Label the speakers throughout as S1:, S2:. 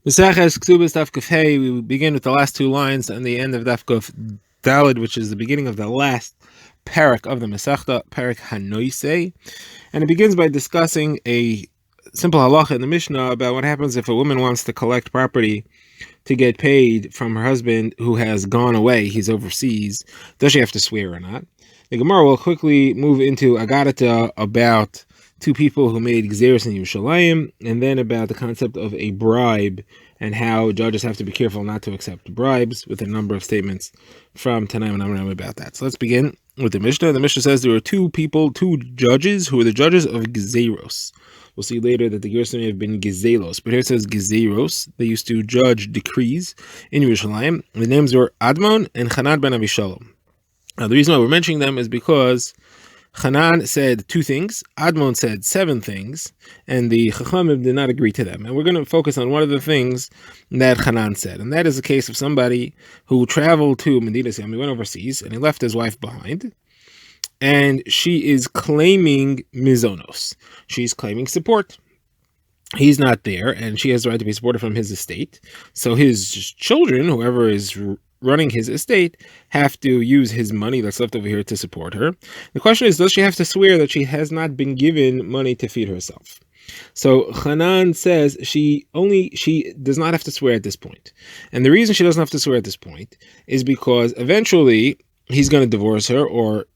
S1: Kesubos Daf. We begin with the last two lines and the end of Daf Kuf Dalid, which is the beginning of the last parak of the Masechta, parak Hanoisei, and it begins by discussing a simple halacha in the Mishnah about what happens if a woman wants to collect property to get paid from her husband who has gone away, he's overseas. Does she have to swear or not? The Gemara will quickly move into Agadata about two people who made Gzeros in Yerushalayim, and then about the concept of a bribe and how judges have to be careful not to accept bribes, with a number of statements from Tanaim and Amram about that. So let's begin with the Mishnah. The Mishnah says there were two judges, who were the judges of Gzeros. We'll see later that the Gerson may have been Gezelos, but here it says Gezeros. They used to judge decrees in Yerushalayim. The names were Admon and Hanan ben Avishalom. Now, the reason why we're mentioning them is because Hanan said two things, Admon said seven things, and the Chachamim did not agree to them. And we're going to focus on one of the things that Hanan said, and that is the case of somebody who traveled to Medina. He went overseas, and he left his wife behind, and she is claiming mizonos. She's claiming support. He's not there, and she has the right to be supported from his estate. So his children, whoever is running his estate, have to use his money that's left over here to support her. The question is, does she have to swear that she has not been given money to feed herself? So Hanan says she does not have to swear at this point. And the reason she doesn't have to swear at this point is because eventually he's going to divorce her or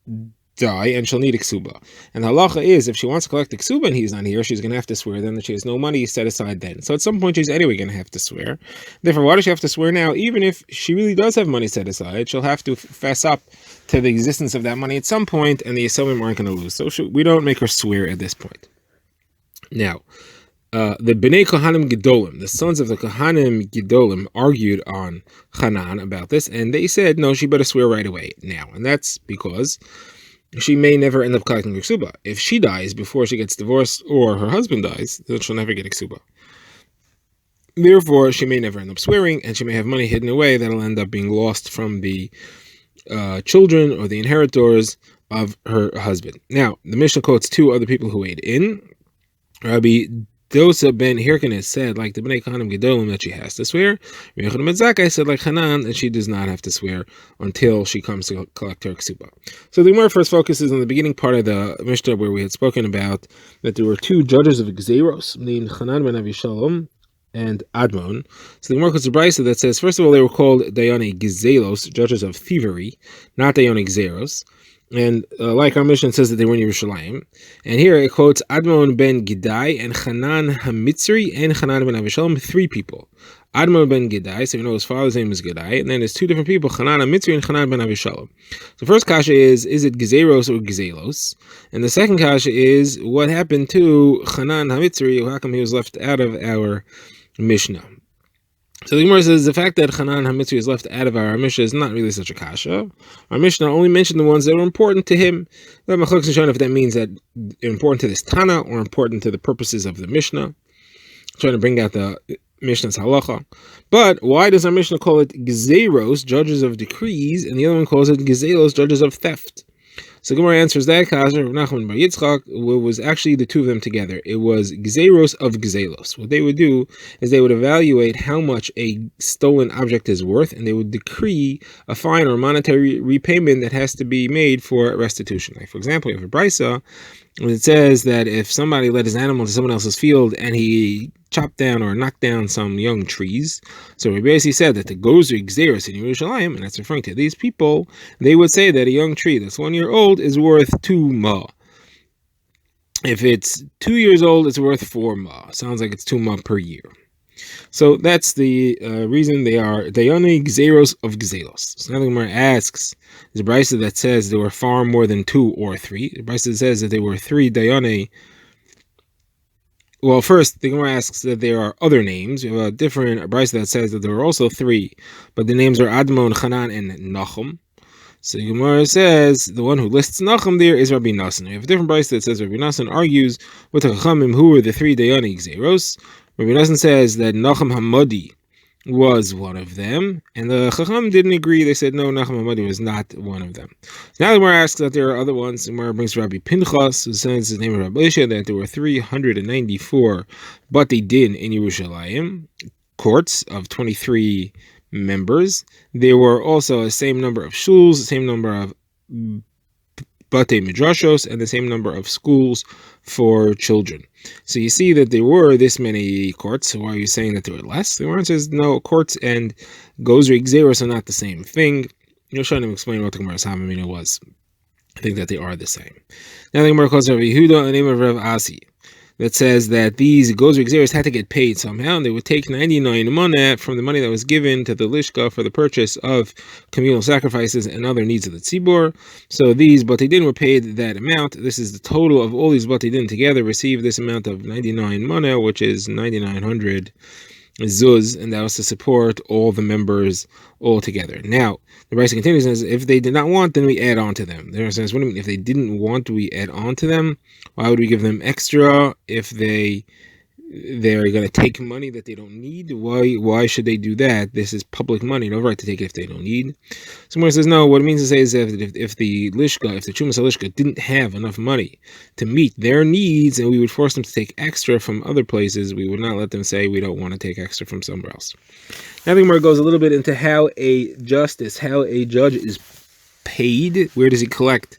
S1: die, and she'll need a ksuba. And the halacha is, if she wants to collect a ksuba and he's not here, she's going to have to swear then that she has no money set aside then. So at some point she's anyway going to have to swear. Therefore, why does she have to swear now? Even if she really does have money set aside, she'll have to fess up to the existence of that money at some point, and the Yisomim aren't going to lose. So we don't make her swear at this point. Now, the Bnei Kohanim Gedolim, the sons of the Kohanim Gedolim, argued on Hanan about this, and they said, no, she better swear right away now. And that's because she may never end up collecting her ksuba. If she dies before she gets divorced, or her husband dies, then she'll never get a ksuba. Therefore, she may never end up swearing, and she may have money hidden away that'll end up being lost from the children or the inheritors of her husband. Now, the Mishnah quotes two other people who weighed in. Rabbi Dosa ben Hirkanes said, like the Bnei Kohanim Gedolim, that she has to swear. Rabbi Yochanan ben Zakkai said, like Hanan, that she does not have to swear until she comes to collect her ksuba. So the Gemara first focuses on the beginning part of the Mishnah, where we had spoken about that there were two judges of Gzeros, named Hanan ben Avishalom and Admon. So the Gemara quotes a brisa that says, first of all, they were called Dayane Gezelos, judges of thievery, not Dayane Gzeros. And like our mission says that they were in Yerushalayim. And here it quotes Admon ben Gidai and Hanan HaMitzri and Hanan ben Avishalom, three people. Admon ben Gidai, so you know his father's name is Gidai, and then there's two different people, Hanan HaMitzri and Hanan ben Avishalom. So first kasha is it Gezeros or Gezelos? And the second kasha is, what happened to Hanan HaMitzri? How come he was left out of our Mishnah? So the Gemara says the fact that Hanan HaMitzri is left out of our Mishnah is not really such a kasha. Our Mishnah only mentioned the ones that were important to him. If that means that they're important to this Tana or important to the purposes of the Mishnah. I'm trying to bring out the Mishnah's halacha. But why does our Mishnah call it Gezeros, judges of decrees, and the other one calls it Gezelos, judges of theft? So Gemara answers that kasha. Rav Nachman bar Yitzchak, was actually the two of them together. It was Gezeros of Gezelos. What they would do is they would evaluate how much a stolen object is worth, and they would decree a fine or monetary repayment that has to be made for restitution. Like, for example, you have a brisa, it says that if somebody led his animal to someone else's field and he chopped down or knocked down some young trees, so we basically said that the gozer Gzeros in Yerushalayim, and that's referring to these people, they would say that a young tree that's 1 year old is worth 2 ma. If it's 2 years old, it's worth 4 ma. Sounds like it's 2 ma per year. So that's the reason they are Dayane Gzeros of Gzelos. So now the Gemara asks, there's a brisa that says there were far more than 2 or 3. The brisa says that there were 3 Dayane. Well, first, the Gemara asks that there are other names. We have a different brisa that says that there were also 3, but the names are Admon, Hanan, and Nachum. So the Gemara says the one who lists Nachum there is Rabbi Nassan. We have a different brisa that says Rabbi Nassan argues with the Chachamim who were the 3 Dayane Gzeros. Rabbi Nassan says that Nachum Hamadi was one of them, and the Chacham didn't agree. They said no, Nachum Hamadi was not one of them. So now the Gemara asks that there are other ones. The Gemara brings Rabbi Pinchas, who says the name of Rabbi Isha, that there were 394 Batei Din in Yerushalayim, courts of 23 members. There were also the same number of shuls, the same number of batei midrashos, and the same number of schools for children. So you see that there were this many courts. So why are you saying that there were less? The Gemara says no, courts and gozri gzeros are not the same thing. You're trying to explain what the Gemara's Hamamina was. I think that they are the same. Now the Gemara calls Rav Yehuda, the name of Rav Asi, that says that these gozri gzeros had to get paid somehow, and they would take 99 money from the money that was given to the lishka for the purchase of communal sacrifices and other needs of the tzibor. So these batei din were paid that amount. This is the total of all these batei din together received this amount of 99 money, which is 9,900 zuz, and that was to support all the members all together. Now the Brisa continues and says, if they did not want, then we add on to them. There says, what do you mean? If they didn't want, we add on to them? Why would we give them extra if they're going to take money that they don't need? Why should they do that? This is public money. No right to take it if they don't need. Someone says, no, what it means to say is that if the lishka, if the chumas lishka didn't have enough money to meet their needs, and we would force them to take extra from other places, we would not let them say we don't want to take extra from somewhere else. Now the Gemara goes a little bit into how a judge is paid. Where does he collect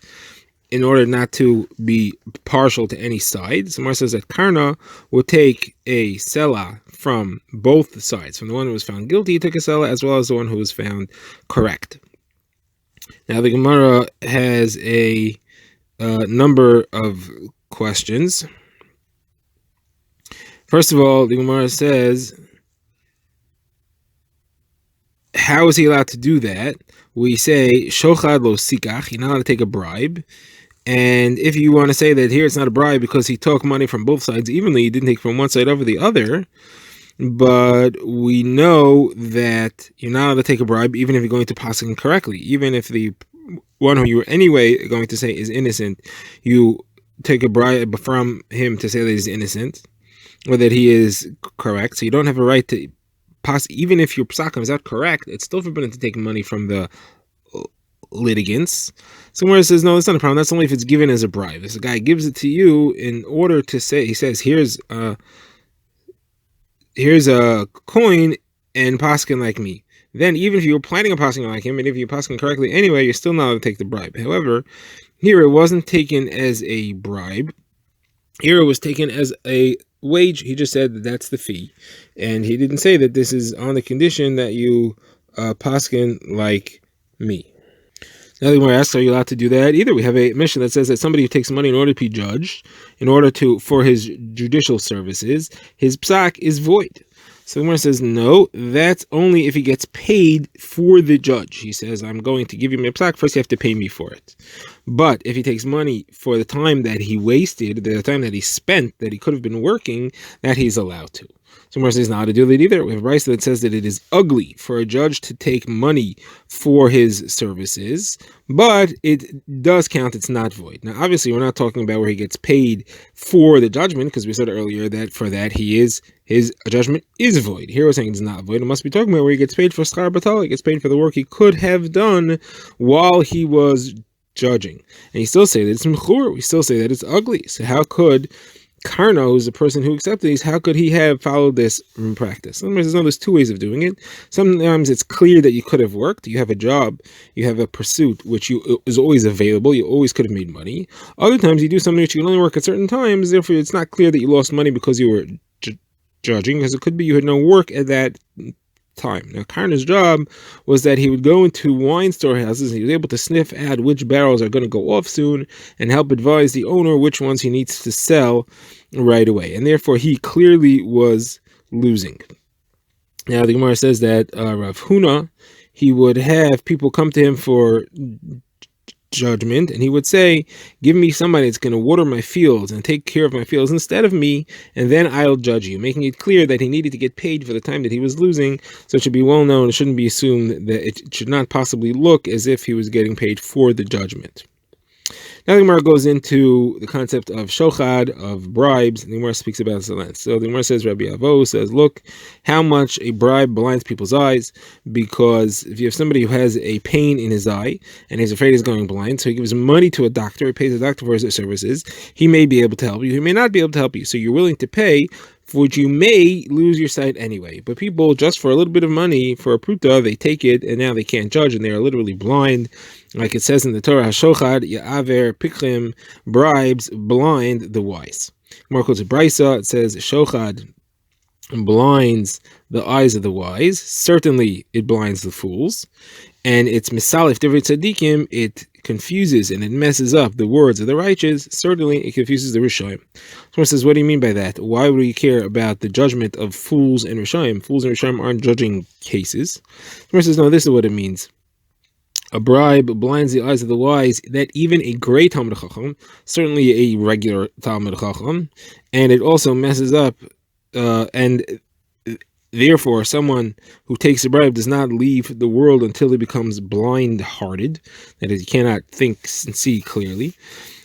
S1: in order not to be partial to any side? So Gemara says that Karna would take a sela from both sides. From the one who was found guilty, he took a sela, as well as the one who was found correct. Now the Gemara has a number of questions. First of all, the Gemara says, how is he allowed to do that? We say, shochad lo sikach, you're not allowed to take a bribe. And if you want to say that here it's not a bribe because he took money from both sides evenly, he didn't take from one side over the other, but we know that you're not allowed to take a bribe even if you're going to paskin correctly. Even if the one who you were anyway going to say is innocent, you take a bribe from him to say that he's innocent or that he is correct. So you don't have a right to pass, even if your psakim is not correct, it's still forbidden to take money from the litigants. Somewhere it says, no, that's not a problem. That's only if it's given as a bribe. If a guy gives it to you in order to say, he says, here's a coin and paskin like me. Then even if you were planning on paskin like him, and if you paskin correctly anyway, you're still not allowed to take the bribe. However, here it wasn't taken as a bribe. Here it was taken as a wage. He just said that that's the fee, and he didn't say that this is on the condition that you paskin like me. Now the Gemara asks, are you allowed to do that? Either we have a mission that says that somebody who takes money in order to be judged, for his judicial services, his psak is void. So the Gemara says, no, that's only if he gets paid for the judge. He says, I'm going to give you my psak, first you have to pay me for it. But if he takes money for the time that he wasted, the time that he spent, that he could have been working, that he's allowed to. So Gemara says not to do that either. We have a Brisa that says that it is ugly for a judge to take money for his services, but it does count, it's not void. Now obviously we're not talking about where he gets paid for the judgment, because we said earlier that for that his judgment is void. Here we're saying it's not void. It must be talking about where he gets paid for schar batal, he gets paid for the work he could have done while he was judging. And you still say that it's mechur, we still say that it's ugly. So how could Karna, who's the person who accepted these, how could he have followed this in practice? Sometimes there's two ways of doing it. Sometimes it's clear that you could have worked. You have a job, you have a pursuit which is always available. You always could have made money. Other times you do something which you can only work at certain times. Therefore, it's not clear that you lost money because you were judging, because it could be you had no work at that time. Now, Karna's job was that he would go into wine storehouses and he was able to sniff out which barrels are going to go off soon and help advise the owner which ones he needs to sell right away. And therefore, he clearly was losing. Now, the Gemara says that Rav Huna, he would have people come to him for judgment, and he would say, give me somebody that's going to water my fields and take care of my fields instead of me, and then I'll judge you, making it clear that he needed to get paid for the time that he was losing. So it should be well known, it shouldn't be assumed that it should not possibly look as if he was getting paid for the judgment. Now the Gemara goes into the concept of shochad, of bribes, and the Gemara speaks about Zalens. So the Gemara says, Rabbi Avo says, look how much a bribe blinds people's eyes, because if you have somebody who has a pain in his eye and he's afraid he's going blind, so he gives money to a doctor, he pays the doctor for his services, he may be able to help you, he may not be able to help you, so you're willing to pay for which you may lose your sight anyway. But people, just for a little bit of money, for a pruta, they take it, and now they can't judge, and they are literally blind. Like it says in the Torah, Hashochad, Ya'aver, Pikrim, bribes, blind the wise. Marcos Brisa, it says, Shochad blinds the eyes of the wise. Certainly, it blinds the fools. And it's misalif divrei tzaddikim, it confuses and it messes up the words of the righteous. Certainly, it confuses the Rishonim. Someone says, what do you mean by that? Why would we care about the judgment of fools and Rishonim? Fools and Rishonim aren't judging cases. Someone says, no, this is what it means. A bribe blinds the eyes of the wise, that even a great Talmid Chacham, certainly a regular Talmid Chacham, and it also messes up, and therefore, someone who takes a bribe does not leave the world until he becomes blind-hearted. That is, he cannot think and see clearly.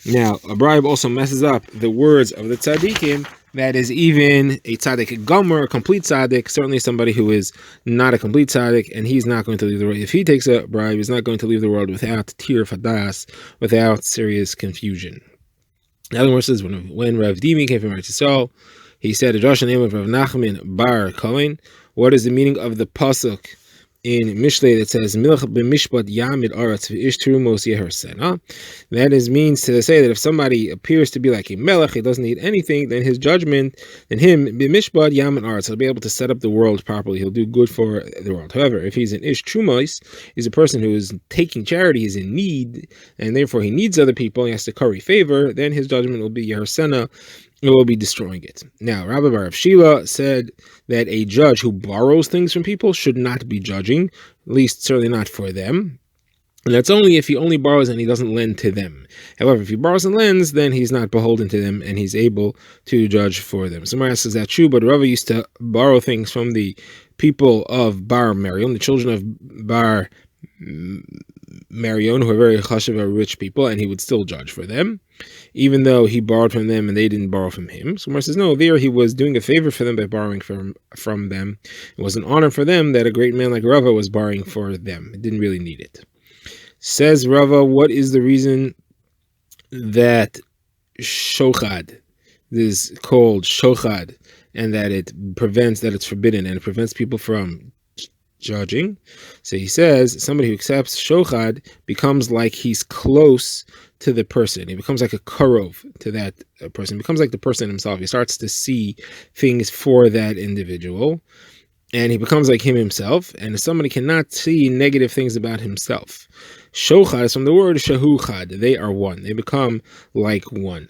S1: Now, a bribe also messes up the words of the tzaddikim. That is, even a tzaddik gomer, a complete tzaddik, certainly somebody who is not a complete tzaddik, and he's not going to leave the world. If he takes a bribe, he's not going to leave the world without tir fadas, without serious confusion. The other one says, when Rav Dimi came from Eretz Yisrael, he said, a Josh name of Rav Nachman bar Cohen. What is the meaning of the pasuk in Mishlei that says, Milch b'mishpat yamid aretz v'ish terumos yeher sena? That means to say that if somebody appears to be like a melech, he doesn't need anything, then his judgment, then him, b'mishpat yamid aretz, he'll be able to set up the world properly. He'll do good for the world. However, if he's an ish trumos, he's a person who is taking charity, he's in need, and therefore he needs other people, he has to curry favor, then his judgment will be yeher sena, it will be destroying it. Now, Rabbi Bar of Shila said that a judge who borrows things from people should not be judging, at least certainly not for them. And that's only if he only borrows and he doesn't lend to them. However, if he borrows and lends, then he's not beholden to them and he's able to judge for them. Somebody says that's true, but Rava used to borrow things from the people of Bar Marion, the children of Bar Marion, who are very chashuv, are rich people, and he would still judge for them, even though he borrowed from them and they didn't borrow from him. So Mar says, no, there he was doing a favor for them by borrowing from them. It was an honor for them that a great man like Rava was borrowing for them. It didn't really need it. Says Rava, what is the reason that shochad is called shochad, and that it prevents, that it's forbidden, and it prevents people from judging? So he says somebody who accepts shochad becomes like he's close to the person. He becomes like a karov to that person. He becomes like the person himself. He starts to see things for that individual, and he becomes like him himself. And somebody cannot see negative things about himself. Shochad is from the word shahuchad. They are one. They become like one.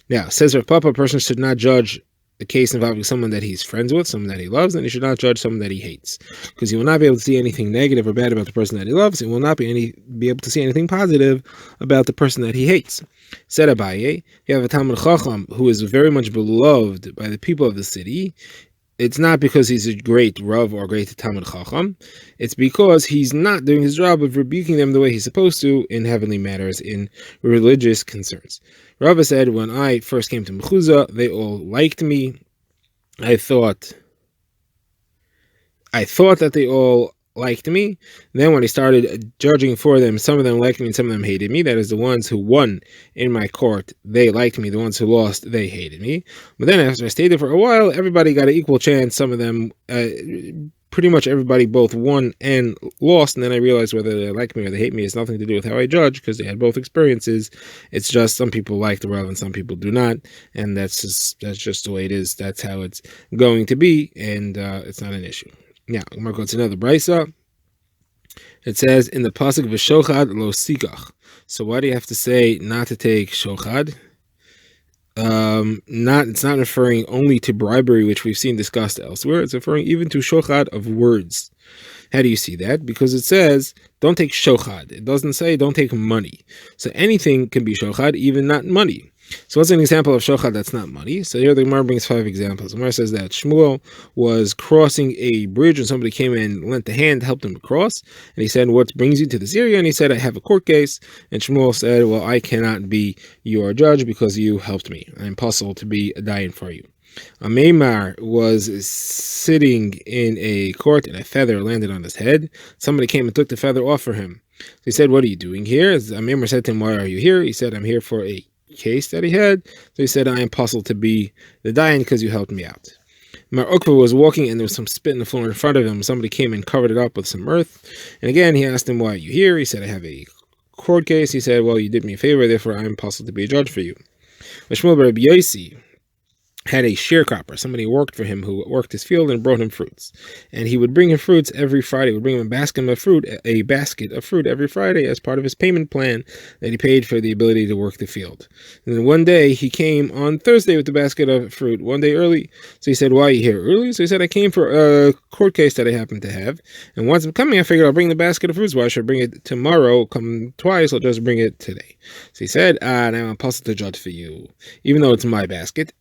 S1: Now, says Rav Papa, a person should not judge the case involving someone that he's friends with, someone that he loves, and he should not judge someone that he hates, because he will not be able to see anything negative or bad about the person that he loves, and will not be able to see anything positive about the person that he hates. Said Abaye, you have a Talmid Chacham who is very much beloved by the people of the city. It's not because he's a great Rav or a great Talmid Chacham. It's because he's not doing his job of rebuking them the way he's supposed to in heavenly matters, in religious concerns. Rava said, when I first came to Mechuzah, they all liked me. I thought that they all liked me. Then when I started judging for them, some of them liked me and some of them hated me. That is, the ones who won in my court, they liked me. The ones who lost, they hated me. But then after I stayed there for a while, everybody got an equal chance. Some of them, pretty much everybody both won and lost. And then I realized whether they like me or they hate me has nothing to do with how I judge, because they had both experiences. It's just some people like the Rav and some people do not. And that's just the way it is. That's how it's going to be. And it's not an issue. Now, I'm going to go to another brisa. It says in the pasuk v'shochad lo sikach. So why do you have to say not to take shochad? It's not referring only to bribery, which we've seen discussed elsewhere. It's referring even to shochad of words. How do you see that? Because it says don't take shochad. It doesn't say don't take money. So anything can be shochad, even not money. So what's an example of shochad that's not money? So here the Gemara brings 5 examples. The Gemara says that Shmuel was crossing a bridge and somebody came and lent a hand, helped him to cross. And he said, what brings you to this area? And he said, I have a court case. And Shmuel said, well, I cannot be your judge because you helped me. I'm puzzled to be a dayan for you. A Meimar was sitting in a court and a feather landed on his head. Somebody came and took the feather off for him. So he said, what are you doing here? A Meimar said to him, why are you here? He said, I'm here for a case that he had. So he said, I am puzzled to be the dayan because you helped me out. Mar Ukva was walking and there was some spit in the floor in front of him. Somebody came and covered it up with some earth. And again, he asked him, why are you here? He said, I have a court case. He said, well, you did me a favor, therefore I am possible to be a judge for you. Shmuel bar Rabbi Yosi had a sharecropper, somebody who worked for him, who worked his field and brought him fruits. And he would bring him fruits every Friday. He would bring him a basket of fruit every Friday as part of his payment plan that he paid for the ability to work the field. And then one day he came on Thursday with the basket of fruit, one day early. So he said, why are you here early? So he said, I came for a court case that I happen to have. And once I'm coming, I figured I'll bring the basket of fruits. Why should I bring it tomorrow? Come twice, I'll just bring it today. So he said, now I'm possible to judge for you, even though it's my basket.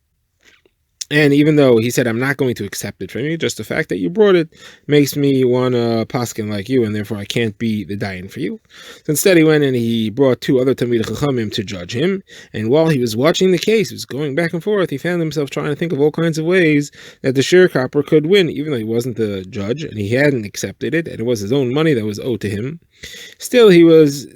S1: And even though he said, I'm not going to accept it from you, just the fact that you brought it makes me want to paskin like you, and therefore I can't be the dayan for you. So instead he went and he brought two other Talmidei Chachamim to judge him. And while he was watching the case, he was going back and forth, he found himself trying to think of all kinds of ways that the sharecropper could win, even though he wasn't the judge and he hadn't accepted it, and it was his own money that was owed to him. Still, he was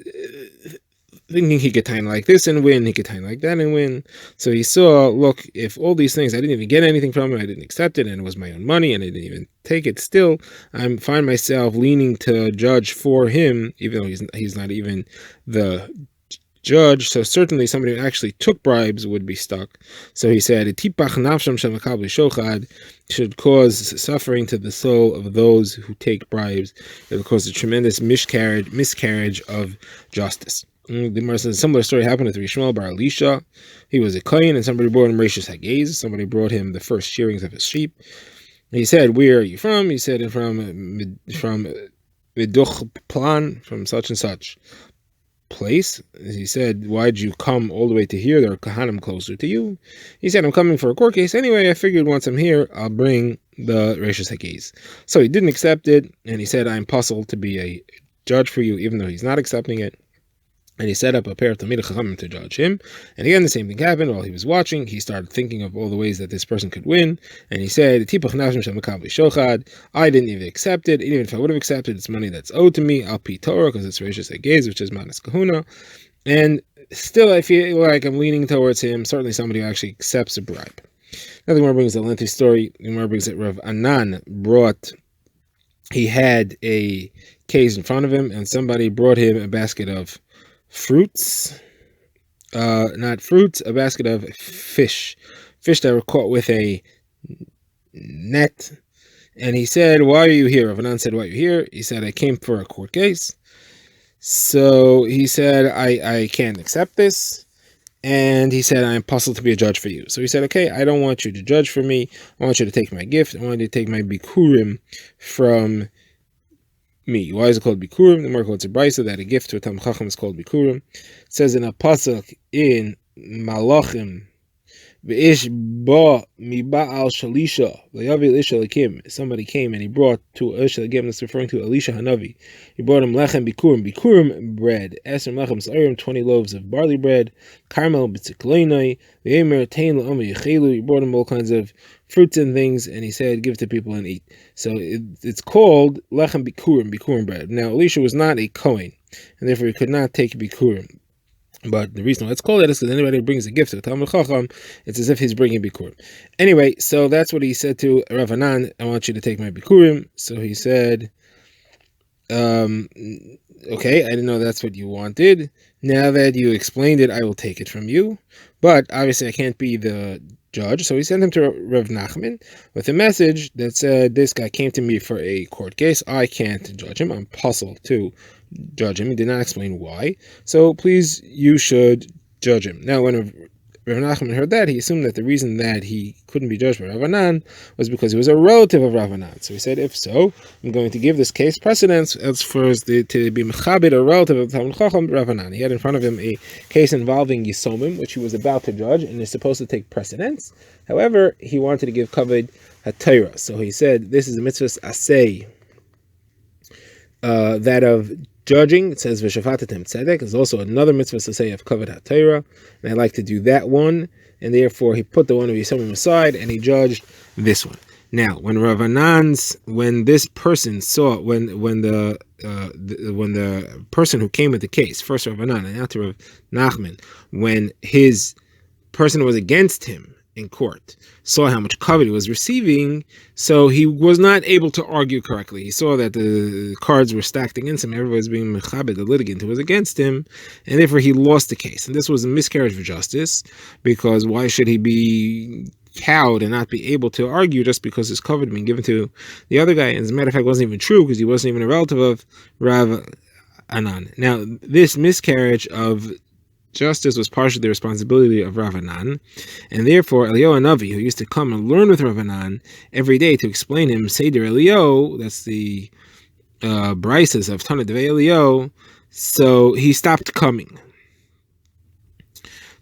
S1: thinking he could time like this and win, he could time like that and win. So he saw, look, if all these things, I didn't even get anything from him, I didn't accept it, and it was my own money, and I didn't even take it, still, I find myself leaning to judge for him, even though he's not even the judge. So certainly somebody who actually took bribes would be stuck. So he said, should cause suffering to the soul of those who take bribes. It will cause a tremendous miscarriage of justice. The Gemara says a similar story happened to Yishmael bar Elisha. He was a kohen, and somebody brought him Reishis Hagez. Somebody brought him the first shearings of his sheep. He said, where are you from? He said, from Meduch Plan, from such and such place. He said, why'd you come all the way to here? There are Kahanim closer to you. He said, I'm coming for a court case. Anyway, I figured once I'm here, I'll bring the Reishis Hagez. So he didn't accept it, and he said, I'm puzzled to be a judge for you, even though he's not accepting it. And he set up a pair of Talmidei Chachamim to judge him. And again, the same thing happened. While he was watching, he started thinking of all the ways that this person could win. And he said, I didn't even accept it. Even if I would have accepted, it's money that's owed to me. Al pi Torah, because it's Reishis Hagez, which is Manas Kahuna. And still, I feel like I'm leaning towards him. Certainly somebody who actually accepts a bribe. Now the Gemara brings a lengthy story. The Gemara brings that Rav Anan he had a case in front of him, and somebody brought him a basket of fruits, not fruits, a basket of fish that were caught with a net. And he said, why are you here? Rav Anan said, why are you here? He said, I came for a court case. So he said, I can't accept this. And he said, I'm puzzled to be a judge for you. So he said, okay, I don't want you to judge for me. I want you to take my gift. I want you to take my bikurim from me. Why is it called bikurim? The Gemara quotes a brisa that a gift to a Talmid Chacham is called bikurim. It says in a pasuk in Malachim, V'ish ba mi ba'al shalisha layavi Elisha lakim. Somebody came and he brought to Elisha lakim. That's referring to Elisha Hanavi. He brought him lechem bikurim bread. Eser lechem sa'irim, 20 loaves of barley bread. Carmel b'tzikleinai. V'yemer tein la'omer yechelu. He brought him all kinds of fruits and things, and he said, give to people and eat. So it's called lechem bikurim bread. Now Elisha was not a kohen, and therefore he could not take bikurim. But the reason why it's called that is because anybody who brings a gift to a Talmid Chacham, it's as if he's bringing bikurim. Anyway, so that's what he said to Rav Anan, I want you to take my bikurim. So he said, okay, I didn't know that's what you wanted. Now that you explained it, I will take it from you. But obviously I can't be the judge. So he sent him to Rav Nachman with a message that said, this guy came to me for a court case. I can't judge him. I'm puzzled to judge him. He did not explain why. So please, you should judge him. Now, when Rav Nachman heard that, he assumed that the reason that he couldn't be judged by Rav Anan was because he was a relative of Rav Anan. So he said, if so, I'm going to give this case precedence as far as to be mechabed, a relative of Talmid Chacham, Rav Anan. He had in front of him a case involving Yisomim, which he was about to judge, and is supposed to take precedence. However, he wanted to give kavod HaTorah. So he said, this is a mitzvah asay, that of judging. It says v'shafatatem tzedek. There's also another mitzvah to say of kavod HaTorah, and I like to do that one, and therefore he put the one of Yisomim aside and he judged this one. Now, when Rav Anan's, when this person saw, when the person who came with the case, first Rav Anan and after Rav Nachman, when his person was against him in court saw how much kavod he was receiving, so he was not able to argue correctly. He saw that the cards were stacked against him, everybody was being mechabed, the litigant who was against him, and therefore he lost the case. And this was a miscarriage of justice, because why should he be cowed and not be able to argue just because his kavod had been given to the other guy? And as a matter of fact, it wasn't even true, because he wasn't even a relative of Rav Anan. Now, this miscarriage of justice was partially the responsibility of Rav Anan, and therefore Eliyahu Hanavi, who used to come and learn with Rav Anan every day to explain him Seder Eliyahu, that's the brises of Tana Devei Eliyahu, so he stopped coming.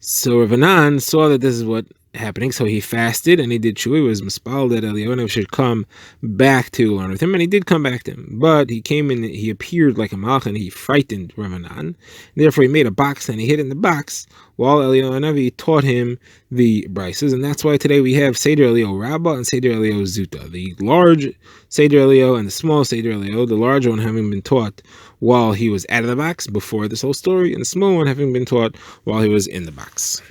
S1: So Rav Anan saw that this is what happening, so he fasted and he did tshuva. He was mispal that Eliyahu should come back to learn with him, and he did come back to him. But he came in, he appeared like a malach, and he frightened Rav Anan. Therefore, he made a box and he hid in the box while Eliyahu Hanavi taught him the brises, and that's why today we have Seder Eliyahu Rabbah and Seder Eliyahu Zuta, the large Seder Eliyahu and the small Seder Eliyahu. The large one having been taught while he was out of the box before this whole story, and the small one having been taught while he was in the box.